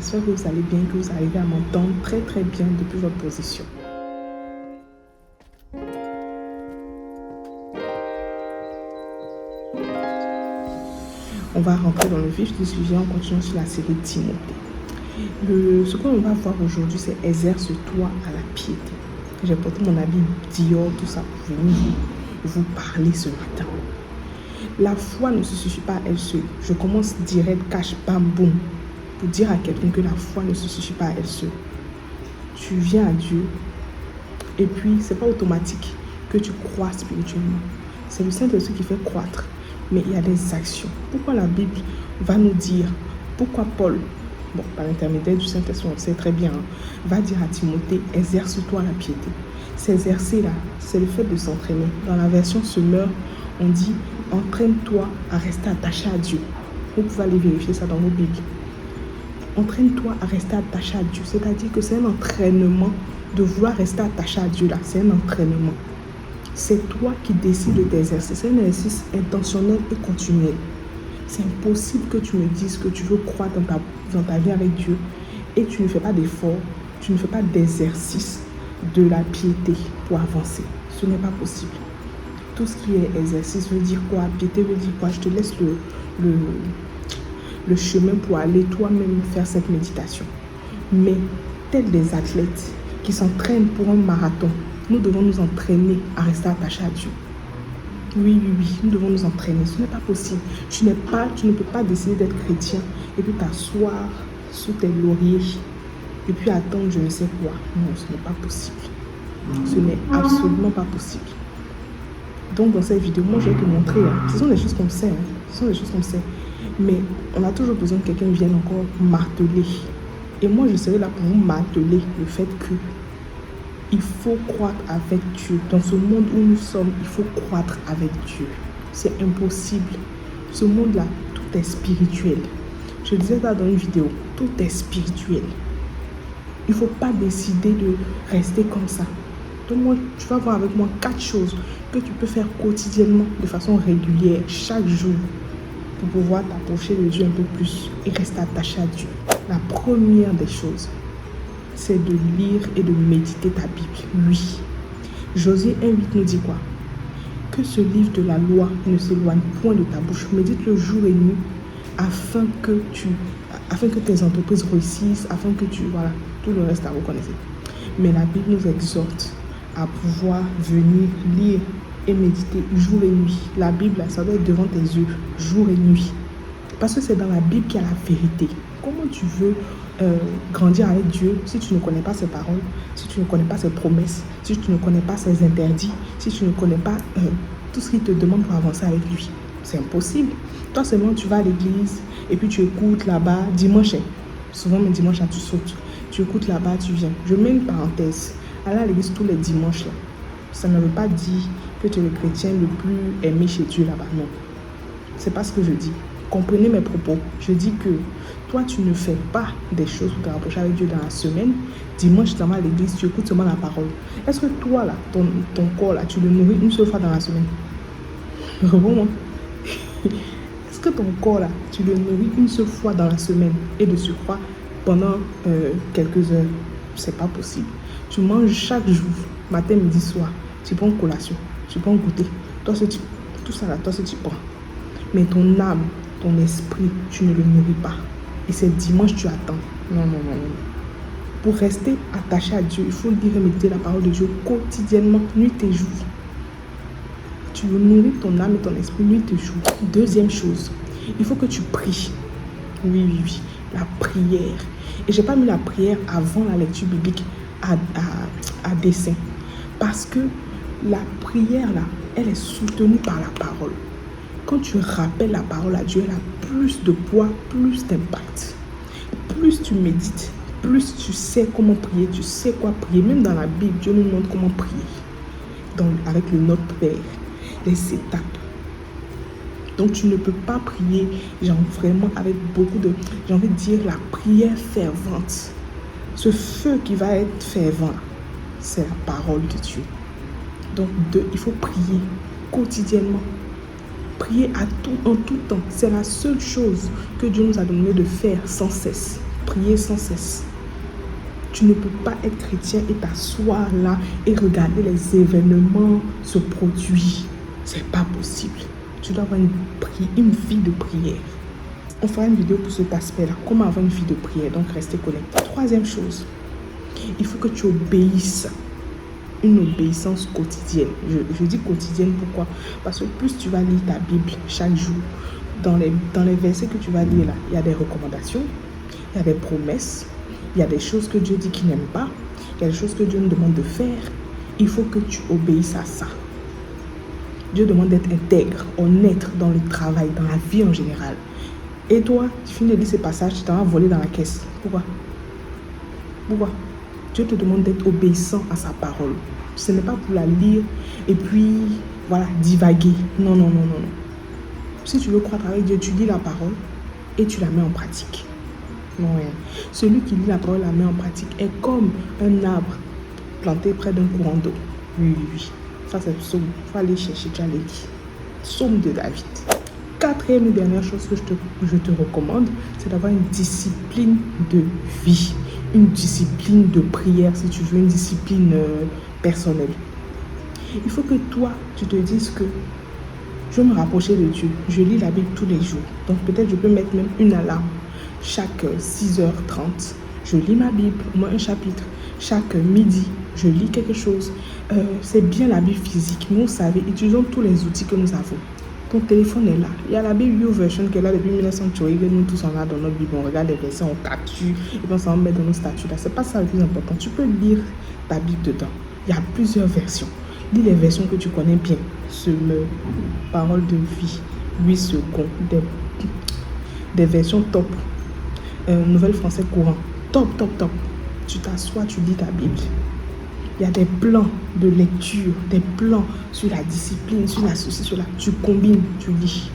J'espère que vous allez bien, que vous arrivez à m'entendre très très bien depuis votre position. On va rentrer dans le vif du sujet en continuant sur la série Timothée. Ce qu'on va voir aujourd'hui, c'est exerce-toi à la piété. J'ai porté mon habit Dior, tout ça, pour venir vous parler ce matin. La foi ne se suffit pas à elle seule. Je commence direct, cash, bam, boum, pour dire à quelqu'un que la foi ne se suffit pas à elle seule. Tu viens à Dieu, et puis c'est pas automatique que tu crois spirituellement. C'est le Saint-Esprit qui fait croître, mais il y a des actions. Pourquoi la Bible va nous dire, pourquoi Paul, par l'intermédiaire du Saint-Esprit, on le sait très bien, va dire à Timothée, exerce-toi la piété. S'exercer là, c'est le fait de s'entraîner. Dans la version Semeur, on dit, entraîne-toi à rester attaché à Dieu. Vous pouvez aller vérifier ça dans vos Bibles. Entraîne-toi à rester attaché à Dieu. C'est-à-dire que c'est un entraînement de vouloir rester attaché à Dieu là. C'est un entraînement. C'est toi qui décides de t'exercer. C'est un exercice intentionnel et continuel. C'est impossible que tu me dises que tu veux croire dans ta vie avec Dieu et tu ne fais pas d'effort, tu ne fais pas d'exercice de la piété pour avancer. Ce n'est pas possible. Tout ce qui est exercice veut dire quoi? Piété veut dire quoi? Je te laisse le chemin pour aller toi-même faire cette méditation. Mais tels des athlètes qui s'entraînent pour un marathon, nous devons nous entraîner à rester attachés à Dieu. Oui, nous devons nous entraîner. Ce n'est pas possible. Tu ne peux pas décider d'être chrétien et puis t'asseoir sous tes lauriers et puis attendre je ne sais quoi. Non, ce n'est pas possible. Ce n'est absolument pas possible. Donc dans cette vidéo, moi je vais te montrer. Ce sont des choses qu'on sait. Ce sont des choses qu'on sait. Mais on a toujours besoin que quelqu'un vienne encore marteler. Et moi je serai là pour vous marteler le fait que il faut croître avec Dieu. Dans ce monde où nous sommes, il faut croître avec Dieu. C'est impossible. Ce monde-là, tout est spirituel. Je disais ça dans une vidéo. Tout est spirituel. Il ne faut pas décider de rester comme ça. Donc moi, tu vas voir avec moi 4 choses que tu peux faire quotidiennement, de façon régulière, chaque jour, pour pouvoir t'approcher de Dieu un peu plus et rester attaché à Dieu. La première des choses, c'est de lire et de méditer ta Bible. Oui. Josué 1,8 nous dit quoi? Que ce livre de la loi ne s'éloigne point de ta bouche. Médite-le jour et nuit afin que tes entreprises réussissent, afin que voilà, tout le reste à vous connaissez. Mais la Bible nous exhorte à pouvoir venir lire et méditer jour et nuit. La Bible, ça doit être devant tes yeux, jour et nuit. Parce que c'est dans la Bible qu'il y a la vérité. Comment tu veux grandir avec Dieu si tu ne connais pas ses paroles, si tu ne connais pas ses promesses, si tu ne connais pas ses interdits, si tu ne connais pas tout ce qu'il te demande pour avancer avec lui? C'est impossible. Toi seulement tu vas à l'église et puis tu écoutes là-bas, dimanche, souvent mes dimanches là tu sautes, tu écoutes là-bas, tu viens. Je mets une parenthèse, aller à l'église tous les dimanches là, ça ne veut pas dire que tu es le chrétien le plus aimé chez Dieu là-bas, non. C'est pas ce que je dis. Comprenez mes propos. Je dis que toi, tu ne fais pas des choses pour te rapprocher avec Dieu dans la semaine. Dimanche, tu vas à l'église, tu écoutes seulement la parole. Est-ce que toi, là, ton corps, là, tu le nourris une seule fois dans la semaine? Réponds-moi. Est-ce que ton corps, là, tu le nourris une seule fois dans la semaine et de surcroît pendant quelques heures? C'est pas possible. Tu manges chaque jour, matin, midi, soir. Tu prends collation, tu prends goûter. Tout ça là, toi, tu prends. Mais ton âme, ton esprit, tu ne le nourris pas. Et c'est dimanche, tu attends. Non. Pour rester attaché à Dieu, il faut lire et méditer la parole de Dieu quotidiennement, nuit et jour. Tu veux nourrir ton âme et ton esprit nuit et jour. Deuxième chose, il faut que tu pries. Oui. La prière. Et je n'ai pas mis la prière avant la lecture biblique à dessein. Parce que la prière, là, elle est soutenue par la parole. Quand tu rappelles la parole à Dieu, elle a plus de poids, plus d'impact. Plus tu médites, plus tu sais comment prier, tu sais quoi prier. Même dans la Bible, Dieu nous montre comment prier. Donc, avec le Notre Père, les étapes. Donc, tu ne peux pas prier, vraiment avec beaucoup de, j'ai envie de dire, la prière fervente. Ce feu qui va être fervent, c'est la parole de Dieu. Donc, il faut prier quotidiennement. Prier en tout temps. C'est la seule chose que Dieu nous a demandé de faire sans cesse. prier sans cesse. Tu ne peux pas être chrétien et t'asseoir là et regarder les événements se produire. C'est pas possible. Tu dois avoir une vie de prière. On fera une vidéo pour cet aspect-là. Comment avoir une vie de prière. Donc, restez connectés. Troisième chose, il faut que tu obéisses. Une obéissance quotidienne. Je dis quotidienne, pourquoi? Parce que plus tu vas lire ta Bible chaque jour, dans les versets que tu vas lire là, il y a des recommandations, il y a des promesses, il y a des choses que Dieu dit qu'il n'aime pas, il y a des choses que Dieu nous demande de faire. Il faut que tu obéisses à ça. Dieu demande d'être intègre, honnête dans le travail, dans la vie en général. Et toi, tu finis de lire ces passages, tu t'en vas voler dans la caisse. Pourquoi? Dieu te demande d'être obéissant à sa parole. Ce n'est pas pour la lire et puis, voilà, divaguer. Non. Si tu veux croître avec Dieu, tu lis la parole et tu la mets en pratique. Non, rien. Celui qui lit la parole, la met en pratique, est comme un arbre planté près d'un courant d'eau. Oui. Ça, c'est le psaume. Il faut aller chercher, tu as les dit. Psaume de David. Quatrième et dernière chose que je te recommande, c'est d'avoir une discipline de vie. Une discipline de prière, si tu veux, une discipline personnelle. Il faut que toi, tu te dises que je veux me rapprocher de Dieu. Je lis la Bible tous les jours. Donc peut-être je peux mettre même une alarme. Chaque 6h30, je lis ma Bible, au moins un chapitre. Chaque midi, je lis quelque chose. C'est bien la Bible physique, mais vous savez, utilisons tous les outils que nous avons. Ton téléphone est là. Il y a la Bible YouVersion qui est là depuis 1980. Nous tous on a dans notre Bible. On regarde les versets, on capture et puis on s'en met dans nos statuts là. C'est pas ça le plus important. Tu peux lire ta Bible dedans. Il y a plusieurs versions. Lis les versions que tu connais bien. Parole de vie, 8 secondes, des versions top. Nouvelle français courant. Top. Tu t'assois, tu lis ta Bible. Il y a des plans de lecture, des plans sur la discipline, sur la ceci, sur la... Tu combines, tu lis.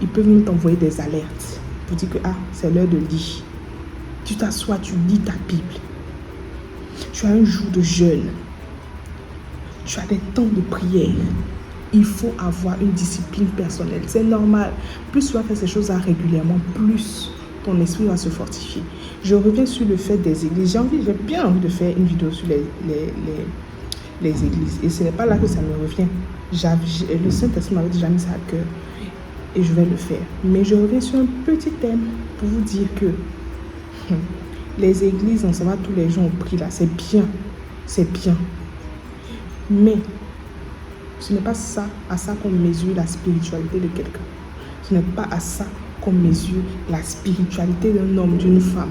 Ils peuvent même t'envoyer des alertes pour dire que c'est l'heure de lire. Tu t'assois, tu lis ta Bible. Tu as un jour de jeûne. Tu as des temps de prière. Il faut avoir une discipline personnelle. C'est normal. Plus tu vas faire ces choses-là régulièrement, plus ton esprit va se fortifier. Je reviens sur le fait des églises. J'ai bien envie de faire une vidéo sur les églises. Et ce n'est pas là que ça me revient. Le Saint-Esprit m'avait déjà mis ça à cœur. Et je vais le faire. Mais je reviens sur un petit thème pour vous dire que les églises, on s'en va tous les jours au prix là. C'est bien. Mais ce n'est pas à ça qu'on mesure la spiritualité de quelqu'un. Ce n'est pas à ça qu'on mesure la spiritualité d'un homme, d'une femme.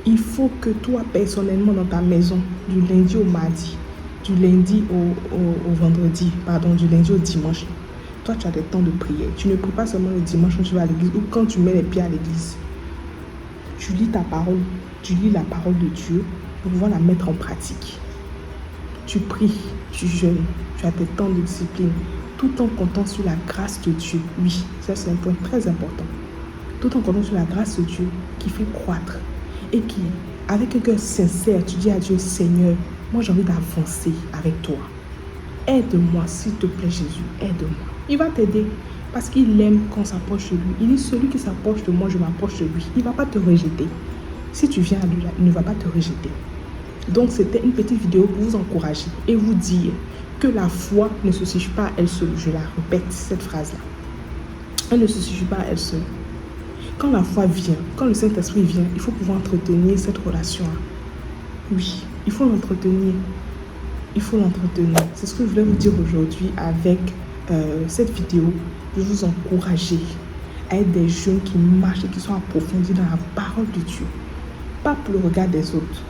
Il faut que toi, personnellement, dans ta maison, du lundi au mardi, du lundi au vendredi, du lundi au dimanche, toi, tu as des temps de prière. Tu ne pries pas seulement le dimanche quand tu vas à l'église ou quand tu mets les pieds à l'église. Tu lis ta parole, tu lis la parole de Dieu pour pouvoir la mettre en pratique. Tu pries, tu jeûnes, tu as tes temps de discipline, tout en comptant sur la grâce de Dieu. Oui, ça c'est un point très important. Tout en comptant sur la grâce de Dieu qui fait croître et qui, avec un cœur sincère, tu dis à Dieu, Seigneur, moi j'ai envie d'avancer avec toi. Aide-moi, s'il te plaît Jésus, aide-moi. Il va t'aider parce qu'il aime qu'on s'approche de lui. Il dit, celui qui s'approche de moi, je m'approche de lui. Il ne va pas te rejeter. Si tu viens à lui, là, il ne va pas te rejeter. Donc c'était une petite vidéo pour vous encourager et vous dire que la foi ne se suffit pas à elle seule. Je la répète, cette phrase-là. Elle ne se suffit pas à elle seule. Quand la foi vient, quand le Saint-Esprit vient, il faut pouvoir entretenir cette relation-là. Oui, il faut l'entretenir. C'est ce que je voulais vous dire aujourd'hui avec cette vidéo. Je vais vous encourager à être des jeunes qui marchent et qui sont approfondis dans la parole de Dieu. Pas pour le regard des autres.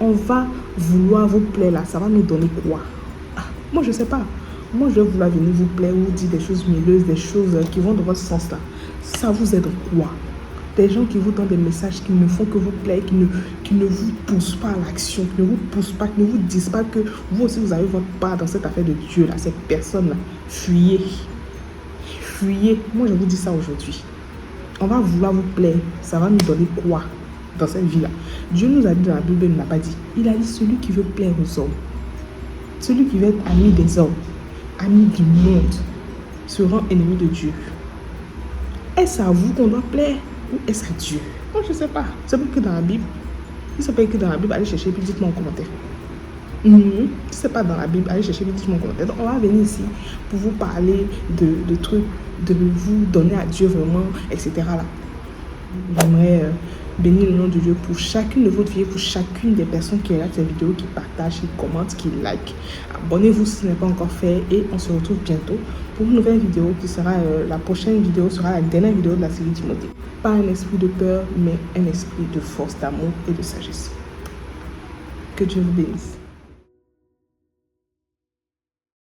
On va vouloir vous plaire là, ça va nous donner quoi? Moi je sais pas. Moi je vais vouloir venir vous plaire, vous dire des choses mielleuses, des choses qui vont dans votre sens là. Ça vous aide quoi? Des gens qui vous donnent des messages qui ne font que vous plaire, qui ne vous poussent pas à l'action, qui ne vous poussent pas, qui ne vous disent pas que vous aussi vous avez votre part dans cette affaire de Dieu là, cette personne là. Fuyez. Moi je vous dis ça aujourd'hui. On va vouloir vous plaire, ça va nous donner quoi dans cette vie-là? Dieu nous a dit dans la Bible, il ne l'a pas dit. Il a dit celui qui veut plaire aux hommes, celui qui veut être ami des hommes, ami du monde, se rend ennemi de Dieu. Est-ce à vous qu'on doit plaire? Où est-ce à Dieu? Moi, je ne sais pas. C'est pas que dans la Bible. Si c'est pas écrit dans la Bible, allez chercher puis dites-moi en commentaire. Si c'est pas dans la Bible, allez chercher puis dites-moi en commentaire. Donc, on va venir ici pour vous parler de trucs, de vous donner à Dieu vraiment, etc. Là. J'aimerais bénir le nom de Dieu pour chacune de vos vidéos, pour chacune des personnes qui regardent ces vidéos, qui partagent, qui commentent, qui like. Abonnez-vous si ce n'est pas encore fait et on se retrouve bientôt pour une nouvelle vidéo qui sera, la prochaine vidéo sera la dernière vidéo de la série Timothée. Pas un esprit de peur, mais un esprit de force, d'amour et de sagesse. Que Dieu vous bénisse.